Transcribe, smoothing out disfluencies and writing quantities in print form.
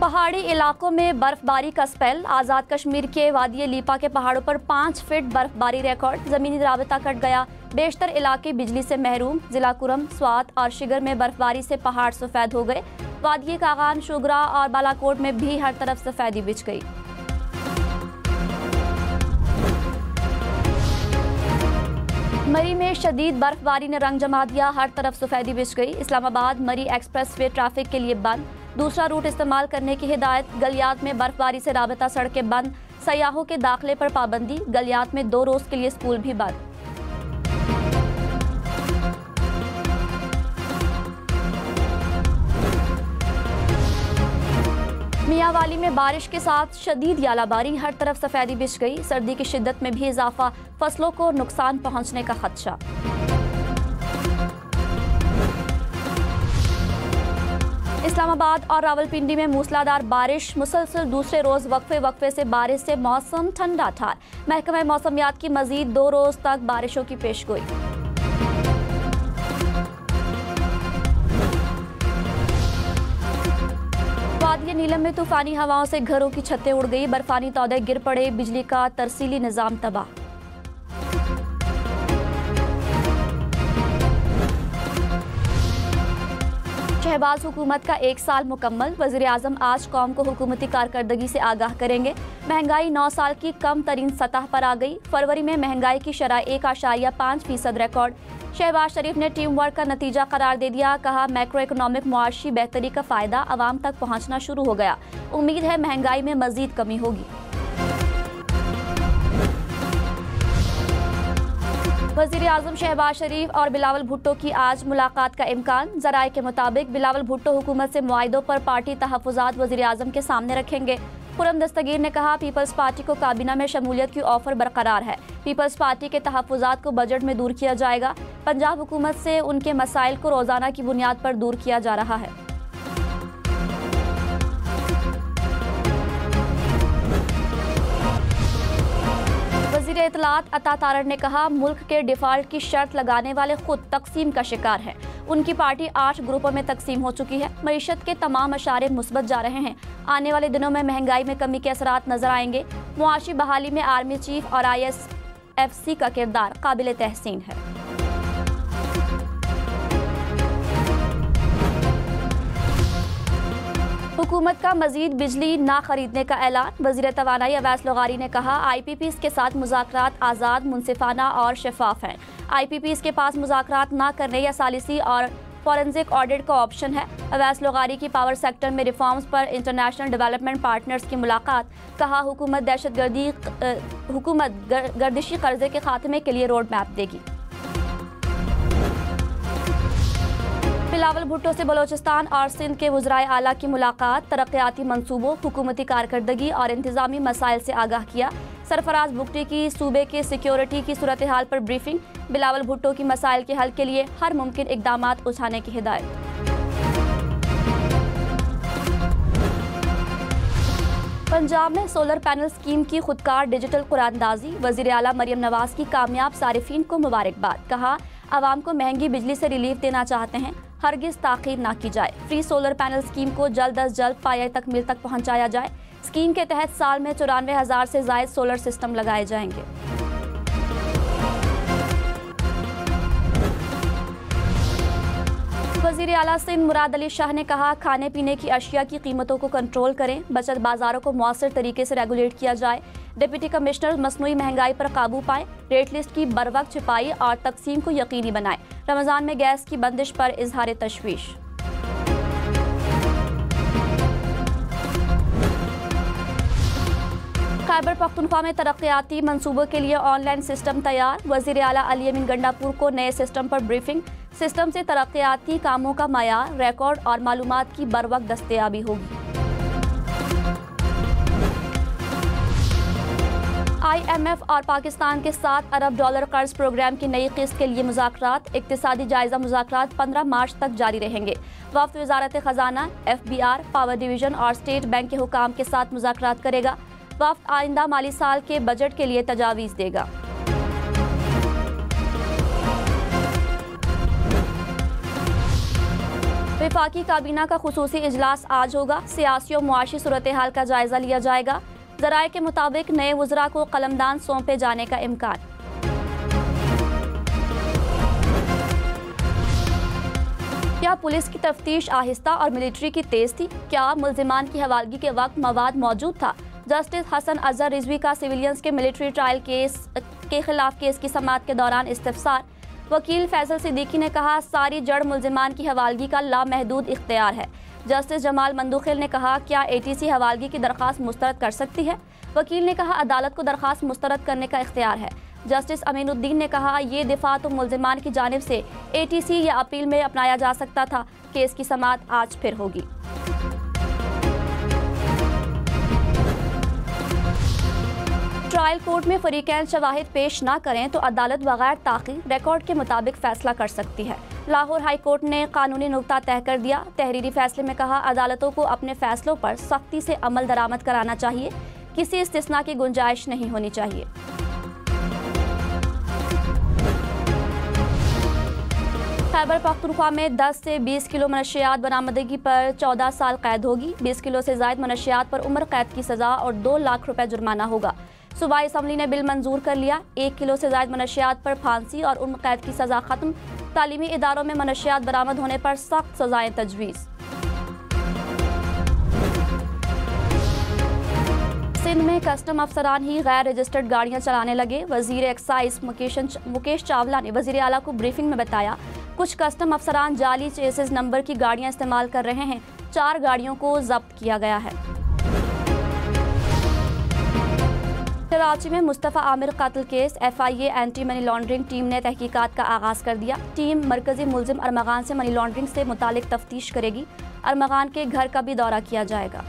पहाड़ी इलाकों में बर्फबारी का स्पेल। आज़ाद कश्मीर के वादी लीपा के पहाड़ों पर 5 फीट बर्फबारी रिकॉर्ड। ज़मीनी राबता कट गया। बेशतर इलाके बिजली से महरूम। जिला कुरम, स्वात और शिगर में बर्फबारी से पहाड़ सफ़ेद हो गए। वादी कागान, शुगरा और बालाकोट में भी हर तरफ सफ़ेदी बिछ गई। मरी में शदीद बर्फबारी ने रंग जमा दिया। हर तरफ सफ़ेदी बिछ गई। इस्लामाबाद मरी एक्सप्रेस वे ट्रैफिक के लिए बंद। दूसरा रूट इस्तेमाल करने की हिदायत। गलियात में बर्फबारी से राबता सड़कें बंद। सयाहों के दाखिले पर पाबंदी। गलियात में 2 रोज के लिए स्कूल भी बंद। मियांवाली में बारिश के साथ शदीद यालाबारी। हर तरफ सफ़ेदी बिछ गई। सर्दी की शिद्दत में भी इजाफा। फसलों को नुकसान पहुंचने का खदशा। इस्लामाबाद और रावलपिंडी में मूसलाधार बारिश। मुसलसल दूसरे रोज वक्फे से बारिश से मौसम ठंडा ठार। महकमा मौसमियात की मजीद 2 रोज तक बारिशों की पेशगोई। वादिया नीलम में तूफानी हवाओं से घरों की छतें उड़ गई। बर्फानी तौदे गिर पड़े। बिजली का तरसीली निजाम तबाह। शहबाज हुकूमत का 1 साल मुकम्मल। वज़ीर आज़म आज कौम को हुकूमती कारकर्दगी से आगाह करेंगे। महंगाई 9 साल की कम तरीन सतह पर आ गई। फरवरी में महंगाई की शरह 1.5% रिकॉर्ड। शहबाज शरीफ ने टीम वर्क का नतीजा करार दे दिया। कहा, मैक्रो इकोनॉमिक मुआशी बेहतरी का फ़ायदा आवाम तक पहुँचना शुरू हो गया। उम्मीद है महंगाई में मज़ीद कमी होगी। वज़ीर आज़म शहबाज शरीफ और बिलावल भुट्टो की आज मुलाकात का इम्कान। ज़राए के मुताबिक बिलावल भुट्टो हुकूमत से मुआहिदों पर पार्टी तहफ़्फ़ुज़ात वज़ीर आज़म के सामने रखेंगे। खुरम दस्तगीर ने कहा, पीपल्स पार्टी को काबीना में शमूलियत की ऑफर बरकरार है। पीपल्स पार्टी के तहफ़्फ़ुज़ात को बजट में दूर किया जाएगा। पंजाब हुकूमत से उनके मसाइल को रोज़ाना की बुनियाद पर दूर किया जा रहा है। वज़ीर इत्तलात अता तारड़ ने कहा, मुल्क के डिफ़ाल्ट की शर्त लगाने वाले खुद तकसीम का शिकार हैं। उनकी पार्टी 8 ग्रुपों में तकसीम हो चुकी है। मईशत के तमाम अशारे मुस्बत जा रहे हैं। आने वाले दिनों में महंगाई में कमी के असरात नजर आएंगे। मुआशी बहाली में आर्मी चीफ और ISFC का किरदार काबिल तहसीन है। हुकूमत का मजीद बिजली ना खरीदने का ऐलान। वज़ीर तवानाई अवैस लगारी ने कहा, IPPs के साथ मुज़ाकरात आज़ाद, मुनसिफाना और शफाफ हैं। IPPs के पास मुज़ाकरात ना करने या सालिसी और फॉरेंसिक ऑडिट का ऑप्शन है। अवैस लगारी की पावर सेक्टर में रिफॉर्म्स पर इंटरनेशनल डेवलपमेंट पार्टनर्स की मुलाकात। कहा, हुकूमत गर्दिशी कर्जे के खात्मे के लिए रोड मैप देगी। बिलावल भुट्टो से बलोचिस्तान और सिंध के वज़राए आला की मुलाकात। तरक्याती मंसूबों, हुकूमती कारकर्दगी और इंतजामी मसाइल से आगाह किया। सरफराज बुगटी की सूबे के सिक्योरिटी की सूरत हाल पर ब्रीफिंग। बिलावल भुट्टो की मसाइल के हल के लिए हर मुमकिन इक़दामात उठाने की हिदायत। पंजाब में सोलर पैनल स्कीम की खुदकार डिजिटल कुरानदाजी। वज़ीर आला मरियम नवाज की कामयाब सारिफीन को मुबारकबाद। कहा, आवाम को महंगी बिजली से रिलीफ देना चाहते हैं, हरगिज़ ताख़ीर ना की जाए। फ्री सोलर पैनल स्कीम को जल्द अज जल्द पाया तकमील तक पहुँचाया जाए। स्कीम के तहत साल में 94,000 से ज़ायद सोलर सिस्टम लगाए जाएंगे। वज़ीर आला सिंध मुराद अली शाह ने कहा, खाने पीने की अशिया की कीमतों को कंट्रोल करें। बचत बाजारों को मौसर तरीके से रेगुलेट किया जाए। डिप्टी कमिश्नर मसनूई महंगाई पर काबू पाएं। रेट लिस्ट की बरवक्त छिपाई और तकसीम को यकीनी बनाएं। रमज़ान में गैस की बंदिश पर इजहार तशवीश। खैबर पख्तूनख्वा में तरक्याती मंसूबों के लिए ऑनलाइन सिस्टम तैयार। वज़ीर आला अली अमीन गंडापुर को नए सिस्टम पर ब्रीफिंग। सिस्टम से तरक्याती कामों का मायार, रिकॉर्ड और मालूमात की बरवक्त दस्तयाबी होगी। IMF और पाकिस्तान के $7 अरब कर्ज प्रोग्राम की नई किस्त के लिए मुज़ाकरात। इक्तिसादी जायजा मुज़ाकरात 15 मार्च तक जारी रहेंगे। वफ़द वज़ारत ख़जाना, FBR, पावर डिवीज़न और स्टेट बैंक के हुकाम के साथ मुज़ाकरात करेगा। वफ़द आइंदा माली साल के बजट के लिए तजावीज़ देगा। वफाकी काबीना का खुसूसी इजलास आज होगा। सियासी और मुआशी सूरत हाल का जायजा लिया जाएगा। जराये के मुताबिक नए वज़रा को कलमदान सौंपे जाने का इम्कान। क्या पुलिस की तफ्तीश आहिस्ता और मिलिट्री की तेज थी? क्या मुल्जिमान की हवालगी के वक्त मवाद मौजूद था? जस्टिस हसन अजहर रिजवी का सिविलियंस के मिलिट्री ट्रायल केस के खिलाफ केस की समाअत के दौरान इस्तिफसार। वकील फैसल सिद्दीकी ने कहा, सारी जड़ मुल्जिमान की हवालगी का लामहदूद इख्तियार है। जस्टिस जमाल मंदुखिल ने कहा, क्या ATC हवालगी की दरख्वास्त मुस्तरद कर सकती है? वकील ने कहा, अदालत को दरख्वास्त मुस्तरद करने का इख्तियार है। जस्टिस अमीनुद्दीन ने कहा, ये दिफा तो मुल्जिमान की जानिब से ATC या अपील में अपनाया जा सकता था। केस की समाअत आज फिर होगी। ट्रायल कोर्ट में फरीकैन शवाहिद पेश न करें तो अदालत बगैर ताख़ीर रिकॉर्ड के मुताबिक फैसला कर सकती है। लाहौर हाई कोर्ट ने कानूनी नुक्ता तय कर दिया। तहरीरी फैसले में कहा, अदालतों को अपने फैसलों पर सख्ती से अमल दरामद कराना चाहिए। किसी इस्तिस्ना की गुंजाइश नहीं होनी चाहिए। खैबर पख्तूनख्वा में 10 से 20 किलो मनशियात बरामदगी पर 14 साल कैद होगी। 20 किलो से ज़ायद मनशियात पर उम्र कैद की सज़ा और 2 लाख रुपए जुर्माना होगा। सूबाई असम्बली ने बिल मंजूर कर लिया। 1 किलो से ज़ायद मनशियात पर फांसी और उम्र कैद की सज़ा ख़त्म। तालीमी इदारों में मनशियात बरामद होने पर सख्त सज़ाएं तजवीज़। सिंध में कस्टम अफसरान ही गैर रजिस्टर्ड गाड़ियां चलाने लगे। वजीर एक्साइज मुकेश चावला ने वजीर आला को ब्रीफिंग में बताया, कुछ कस्टम अफसरान जाली चेसिस नंबर की गाड़ियां इस्तेमाल कर रहे हैं। 4 गाड़ियों को जब्त किया गया है। कराची में मुस्तफ़ा आमिर कत्ल case FIA anti money laundering team ने तहकीकात का आगाज़ कर दिया। टीम मरकजी मुल्जिम अरमगान से मनी लॉन्ड्रिंग से मुतालिक तफ्तीश करेगी। अरमगान के घर का भी दौरा किया जाएगा।